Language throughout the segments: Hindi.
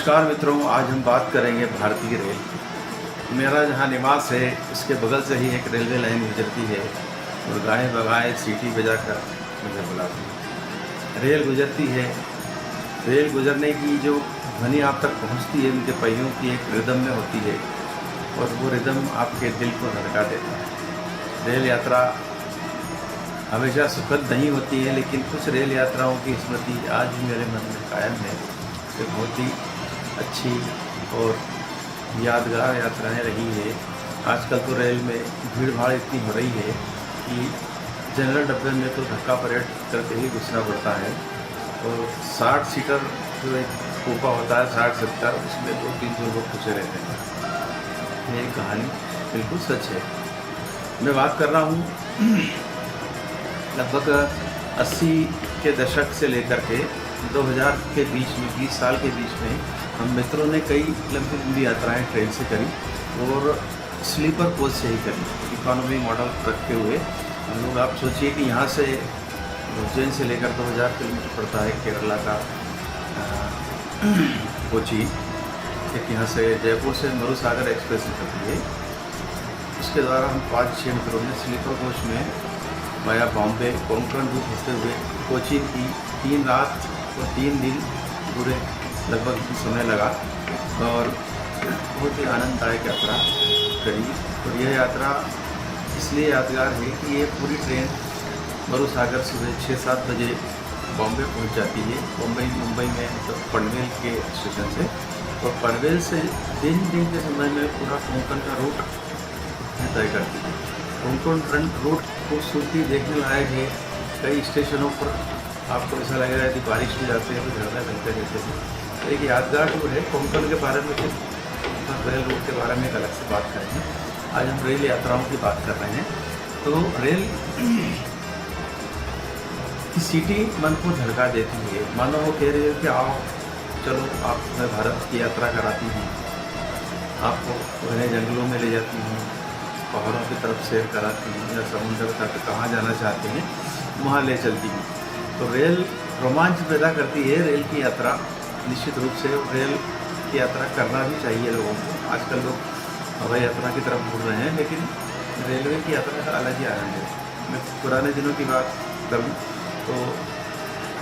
नमस्कार मित्रों, आज हम बात करेंगे भारतीय रेल। मेरा जहाँ निवास है उसके बगल से ही एक रेलवे लाइन गुजरती है और गाए बगाए सीटी बजाकर मुझे बुलाती है। रेल गुजरती है, रेल गुजरने की जो ध्वनि आप तक पहुँचती है उनके पहियों की एक रिदम में होती है और वो रिदम आपके दिल को धड़का देता है। रेल यात्रा हमेशा सुखद नहीं होती है, लेकिन कुछ रेल यात्राओं की स्मृति आज भी मेरे मन में कायम है। ये बहुत ही अच्छी और यादगार यात्राएं रही है। आजकल तो रेल में भीड़ भाड़ इतनी हो रही है कि जनरल डब्बे में तो धक्का पलट करके ही घुसना पड़ता है और 60 सीटर जो एक कोपा होता है 60-70, उसमें 200-300 लोग घुसे रहते हैं। ये कहानी बिल्कुल सच है। मैं बात कर रहा हूँ लगभग 80 के दशक से लेकर के 2000 के बीच में, 20 साल के बीच में हम मित्रों ने कई लंबी लंबी यात्राएं ट्रेन से करी और स्लीपर कोच से ही करी, इकोनॉमी मॉडल रखते हुए हम लोग। आप सोचिए कि यहाँ से उज्जैन से लेकर 2000 किलोमीटर पड़ता है केरला का कोची। एक यहाँ से जयपुर से मरुसागर एक्सप्रेस निकलती है, उसके द्वारा हम 5-6 मित्रों ने स्लीपर कोच में वाया बॉम्बे कोंकण रूट होते हुए कोची की 3 रात और 3 दिन पूरे लगभग समय लगा और बहुत ही आनंददायक यात्रा करी। और यह यात्रा इसलिए यादगार है कि ये पूरी ट्रेन मरुसागर सुबह 6-7 बजे बॉम्बे पहुंच जाती है। मुंबई में मतलब पनवेल के स्टेशन से, और पनवेल से दिन के समय में पूरा कोंकण का रूट तय करती है। कोंकण रूट खूबसूरती देखने लायक है। कई स्टेशनों पर आपको ऐसा लगेगा कि बारिश में जाते हैं तो झरना चलते रहते हैं। एक यादगार टूर है। कोंकण के बारे में फिर रेल रूट के बारे में एक अलग से बात करेंगे। आज हम रेल यात्राओं की बात कर रहे हैं। तो रेल की सीटी मन को झड़का देती है, मानो वो कह रही है कि आओ चलो, आप मैं भारत की यात्रा कराती हूँ, आपको घने जंगलों में ले जाती हूँ, पहाड़ों की तरफ सैर कराती हूँ, या समुद्र तक कहाँ जाना चाहते हैं वहाँ ले चलती हूँ। तो रेल रोमांच पैदा करती है। रेल की यात्रा निश्चित रूप से, रेल की यात्रा करना भी चाहिए लोगों को। आजकल लोग हवाई यात्रा की तरफ मुड़ रहे हैं, लेकिन रेलवे की यात्रा का अलग ही आनंद है। मैं पुराने दिनों की बात करूँ तो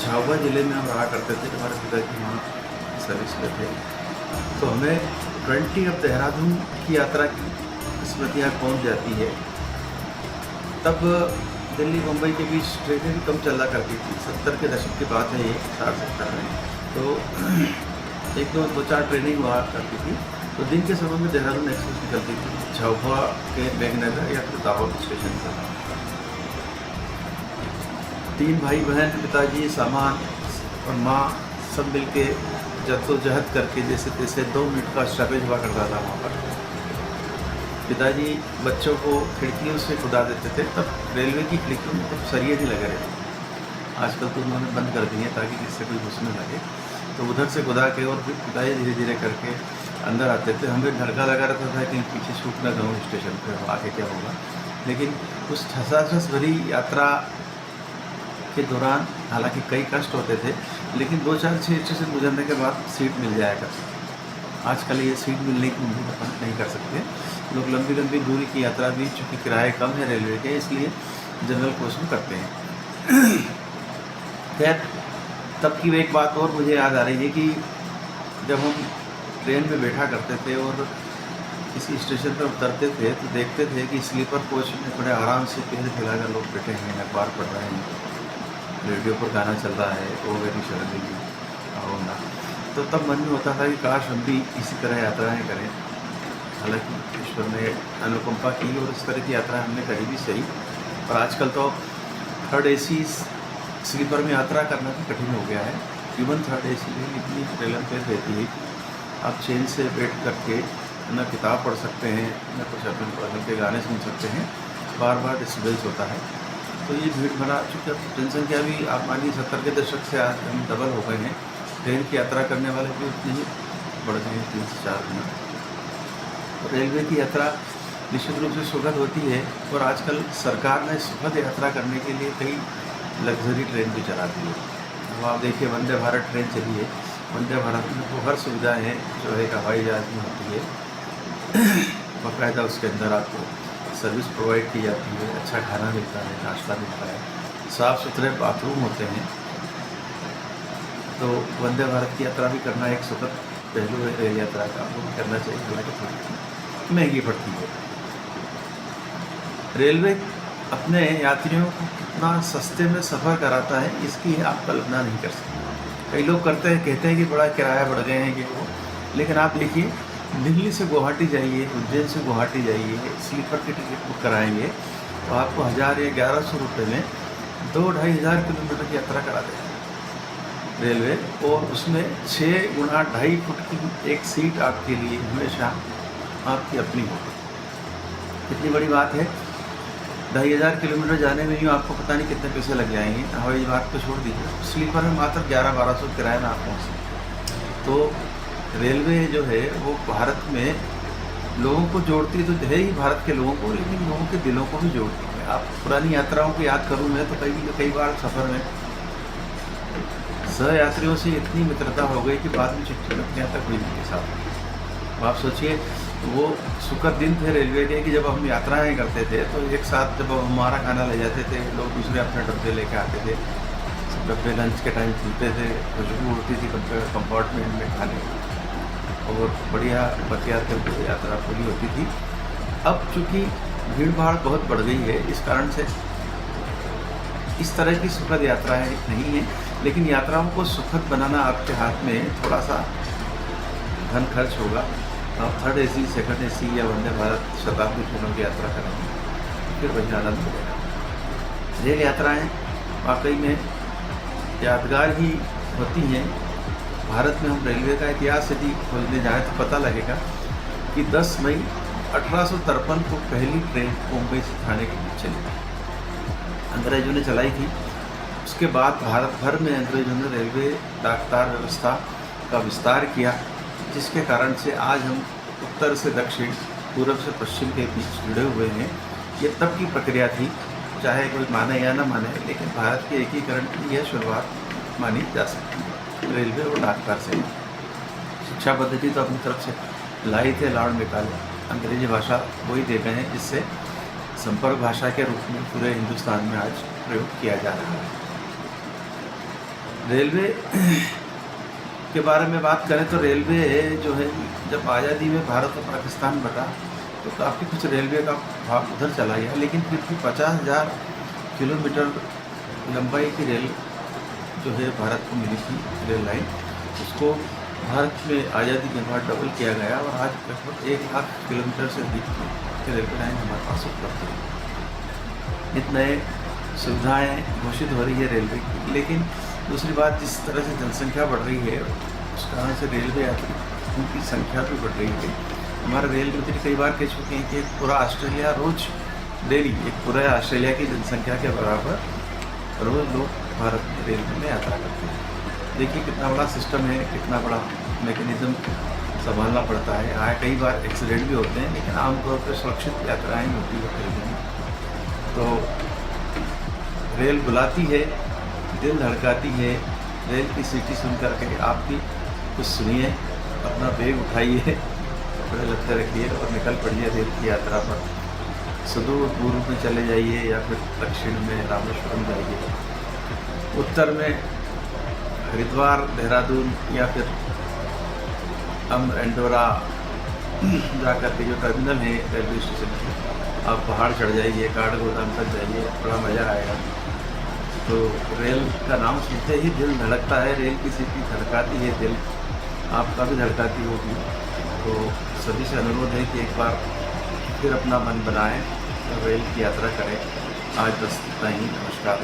झाबुआ ज़िले में हम रहा करते थे। हमारे पिताजी वहाँ सर्विस में थे, तो हमें 20 ऑफ देहरादून की यात्रा की स्मृतियाँ पहुँच जाती है। तब दिल्ली मुंबई के बीच ट्रेनें भी कम चला करती थी। 70 के दशक की बात है ये, 60-70 में। तो 1-2-4 ट्रेनिंग हुआ करती थी। तो दिन के समय में देहरादून एक्सप्रेस निकलती थी झाबुआ के बेगनगर या फिर दाहोद स्टेशन पर। 3 भाई बहन, पिताजी, सामान और माँ सब मिल के जद्दोजहद करके जैसे तैसे 2 मिनट का स्टॉपेज हुआ करता था वहाँ पर। पिताजी बच्चों को खिड़कियों से खुदा देते थे। तब रेलवे की खिड़कियों में तब सरिये नहीं लगे रहते। आजकल तो उन्होंने बंद कर दिए ताकि किससे कोई घुसने लगे। तो उधर से खुदा के और फिर पिताजी धीरे धीरे करके अंदर आते थे। हमें डरका लगा रहता था कि पीछे छूट ना जाऊँ स्टेशन पर, आगे क्या होगा। लेकिन उस ठसाठस भरी यात्रा के दौरान हालांकि कई कष्ट होते थे, लेकिन 2-4-6 स्टेशन गुजरने के बाद सीट मिल जाया करती। आजकल ये सीट मिलने की उम्मीद अपन नहीं कर सकते। लोग लंबी लंबी दूरी की यात्रा भी, चूँकि किराए कम है रेलवे के, इसलिए जनरल कोच में करते हैं। खैर, तब की एक बात और मुझे याद आ रही है कि जब हम ट्रेन में बैठा करते थे और किसी स्टेशन पर उतरते थे तो देखते थे कि स्लीपर कोच में बड़े आराम से पैर फैलाकर लोग बैठे हैं, अखबार पढ़ रहे हैं, रेडियो पर गाना चल रहा है, ओ वेरी शर्मिंदी आओ ना। तो तब मन में होता था कि काश हम भी इसी तरह यात्राएं करें। हालांकि ईश्वर ने अनुकंपा की और इस तरह की यात्रा हमने करी भी सही, पर आजकल तो 3rd AC स्लीपर में यात्रा करना भी कठिन हो गया है। इवन 3rd AC में इतनी रेलन फेयर रहती है, आप चेन से बैठ करके न किताब पढ़ सकते हैं, न कुछ अपने पसंद के गाने सुन सकते हैं, बार बार डिस्टर्बेंस होता है। तो ये भीड़ भरा, चूँकि अब जनसंख्या भी आप मानिए 70 के दशक से आज हम डबल हो गए हैं। ट्रेन की यात्रा करने वाले भी उतने ही बढ़ गए हैं, 3 से 4 गुना। तो रेलवे की यात्रा निश्चित रूप से सुखद होती है और आजकल सरकार ने सुखद यात्रा करने के लिए कई लग्जरी ट्रेन भी चलाती है। अब आप देखिए वंदे भारत ट्रेन चली है, वंदे भारत में वो हर सुविधाएँ हैं जो एक हवाई जहाज़ में होती है। बाकायदा उसके अंदर आपको सर्विस प्रोवाइड की जाती है, अच्छा खाना मिलता है, नाश्ता मिलता है, साफ़ सुथरे बाथरूम होते हैं। तो वंदे भारत की यात्रा भी करना एक सुखद पहलू है रेल यात्रा का, वो भी करना चाहिए, हालांकि थोड़ी महंगी पड़ती है। रेलवे अपने यात्रियों को कितना सस्ते में सफ़र कराता है, इसकी आप कल्पना नहीं कर सकते। कई लोग करते हैं, कहते हैं कि बड़ा किराया बढ़ गए हैं कि वो, लेकिन आप देखिए दिल्ली से गुवाहाटी जाइए, उज्जैन से गुवाहाटी जाइए, स्लीपर की टिकट बुक कराएंगे तो आपको 1000 या 1100 रुपये में 2-2.5 हज़ार किलोमीटर की यात्रा करा देगा रेलवे, और उसमें 6 गुना 2.5 फुट की एक सीट आपके लिए हमेशा आपकी अपनी होगी। कितनी बड़ी बात है। 2.5 हज़ार किलोमीटर जाने में ही आपको पता नहीं कितने पैसे लग जाएंगे, हवाई बात तो छोड़ दीजिए, स्लीपर में मात्र 1100-1200 किराए में आप पहुँच सकते। तो रेलवे जो है वो भारत में लोगों को जोड़ती तो है ही, भारत के लोगों को, लेकिन लोगों के दिलों को भी जोड़ती है। आप पुरानी यात्राओं को याद करूँ मैं तो कई बार सफ़र में सह यात्रियों से इतनी मित्रता हो गई कि बाद में चिट्ठी रखने तक हुई उनके साथ। आप सोचिए वो सुखद दिन थे रेलवे के कि जब हम यात्राएं करते थे तो एक साथ जब हमारा खाना ले जाते थे, लोग दूसरे अपने डब्बे लेके आते थे, डब्बे लंच के टाइम खुलते थे, खुशबू उड़ती थी कंपार्टमेंट में खाने की, और बढ़िया बतियात करके यात्रा पूरी होती थी। अब चूँकि भीड़ भाड़ बहुत बढ़ गई है, इस कारण से इस तरह की सुखद यात्राएं नहीं हैं, लेकिन यात्राओं को सुखद बनाना आपके हाथ में, थोड़ा सा धन खर्च होगा। आप 3rd AC, 2nd AC या वंदे भारत शताब्दी ट्रेनों की यात्रा करेंगे फिर वही आनंद मिलेगा। रेल यात्राएँ वाकई में यादगार ही होती हैं। भारत में हम रेलवे का इतिहास यदि खोजने जाएँ तो पता लगेगा कि 10 मई 1853 को पहली ट्रेन मुंबई से ठाणे के बीच चली, अंग्रेजों ने चलाई थी। उसके बाद भारत भर में अंग्रेजों ने रेलवे डाकतार व्यवस्था का विस्तार किया, जिसके कारण से आज हम उत्तर से दक्षिण, पूर्व से पश्चिम के बीच जुड़े हुए हैं। ये तब की प्रक्रिया थी, चाहे कोई माने या न माने, लेकिन भारत के एकीकरण की यह शुरुआत मानी जा सकती है रेलवे और डाकतार से। शिक्षा पद्धति तो अपनी तरफ से लाई थे लॉर्ड मेकाले, अंग्रेजी भाषा वही दे गए हैं, जिससे संपर्क भाषा के रूप में पूरे हिंदुस्तान में आज प्रयोग किया जा रहा है। रेलवे के बारे में बात करें तो रेलवे जो है, जब आज़ादी में भारत और पाकिस्तान बटा तो काफ़ी कुछ रेलवे का भाग उधर चला गया, लेकिन फिर भी 50,000 किलोमीटर लंबाई की रेल जो है भारत को मिली थी, रेल लाइन, उसको भारत में आज़ादी के बाद डबल किया गया और आज लगभग 1 लाख किलोमीटर से अधिक की रेलवे लाइन हमारे पास उपलब्ध है। इतने सुविधाएँ घोषित हो रही है रेलवे की, लेकिन दूसरी बात, जिस तरह से जनसंख्या बढ़ रही है उस कारण से रेलवे यात्री उनकी संख्या भी बढ़ रही है। हमारे रेल मंत्री कई बार कह चुके हैं कि एक पूरा ऑस्ट्रेलिया रोज डेली, एक पूरा ऑस्ट्रेलिया की जनसंख्या के बराबर रोज़ लोग भारत में रेलवे में यात्रा करते हैं। देखिए कितना बड़ा सिस्टम है, कितना बड़ा मैकेनिज़्म संभालना पड़ता है। हाँ, कई बार एक्सीडेंट भी होते हैं, लेकिन आमतौर पर सुरक्षित यात्राएँ होती है रेलवे में। तो रेल बुलाती है, दिल धड़काती है, रेल की सीटी सुन कर के आप भी कुछ सुनिए, अपना बैग उठाइए, कपड़े लगते रखिए और निकल पड़िए रेल की यात्रा पर। सुदूर पूर्व में चले जाइए या फिर दक्षिण में रामेश्वरम जाइए, उत्तर में हरिद्वार, देहरादून या फिर एंडोरा जा कर के जो टर्मिनल है रेलवे स्टेशन के, आप पहाड़ चढ़ जाइए, काठगोदाम तक जाइए, बड़ा मज़ा आएगा। तो रेल का नाम सुनते ही दिल धड़कता है, रेल की सीटी धड़काती है, दिल आपका भी धड़काती होगी। तो सभी से अनुरोध है कि एक बार फिर अपना मन बनाएं और रेल की यात्रा करें। आज बस इतना ही। नमस्कार।